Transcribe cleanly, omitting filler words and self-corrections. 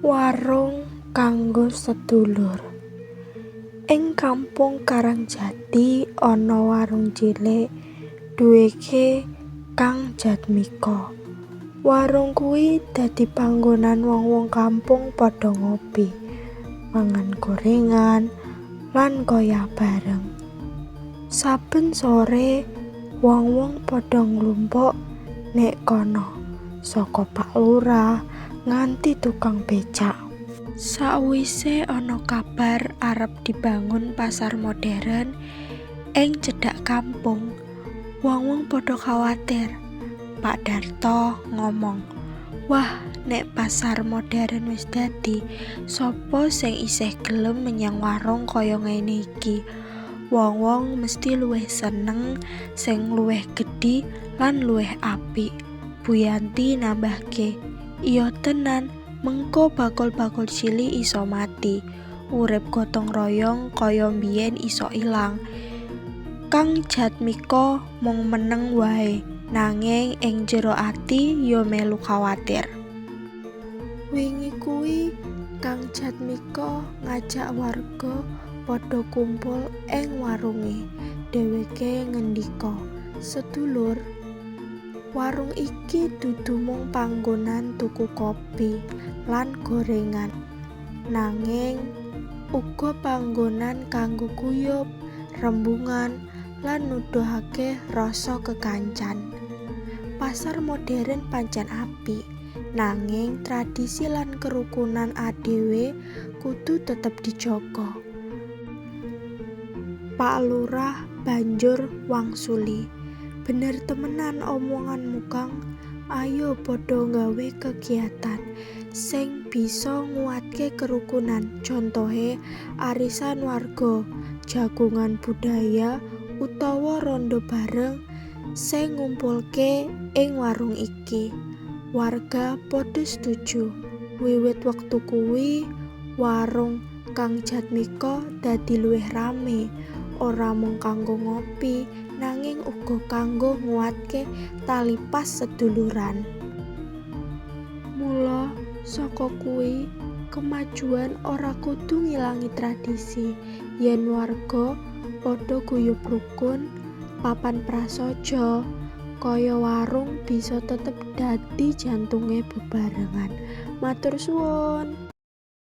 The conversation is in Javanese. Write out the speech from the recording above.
Warung kanggo sedulur. Ing kampung Karangjati ana warung cilik duweke Kang Jatmiko. Warung kuwi dadi panggonan wong-wong kampung padha ngopi, mangan gorengan, lan koyah bareng. Saben sore wong-wong padha nglumpuk nek kono, saka Pak Lurah nganti tukang becak. Sawise ana kabar arep dibangun pasar modern ing cedhak kampung, wong-wong padha khawatir. Pak Darto ngomong, "Wah, nek pasar modern wis dadi, sapa sing isih gelem menyang warung kaya ngene iki? Wong-wong mesti luwih seneng sing luwih gedhi lan luwih apik." Bu Yanti nambahke, "Iya tenan, mengko bakul-bakul cilik iso mati, urip gotong royong kaya mbiyen iso ilang." Kang Jatmiko mung meneng wae, nanging ing jero ati ya melu khawatir. Wingi kuwi Kang Jatmiko ngajak warga padha kumpul ing warunge. Dheweke ngendika, "Sedulur, warung iki dudu mung panggonan tuku kopi lan gorengan, nanging uga panggonan kanggo guyub, rembungan, lan nuduhake rasa kekancan. Pasar modern pancen apik, nanging tradisi lan kerukunan adewe kudu tetep dijaga." Pak Lurah banjur wangsuli, "Bener temenan omonganmu, Kang. Ayo padha nggawe kegiatan sing bisa nguatke kerukunan, contohe arisan warga, jagungan budaya, utawa rondo bareng sing ngumpulke ing warung iki." Warga padha setuju. Wiwit wektu kuwi warung Kang Jatmiko dadi luwih rame, ora mung kanggo ngopi, nanging uga kanggo nguatke tali pas seduluran. Mula saka kuwi kemajuan ora kudu ngilangi tradisi. Yen warga padha guyub rukun, papan prasaja kaya warung bisa tetep dadi jantunge bebarengan. Matur suwun.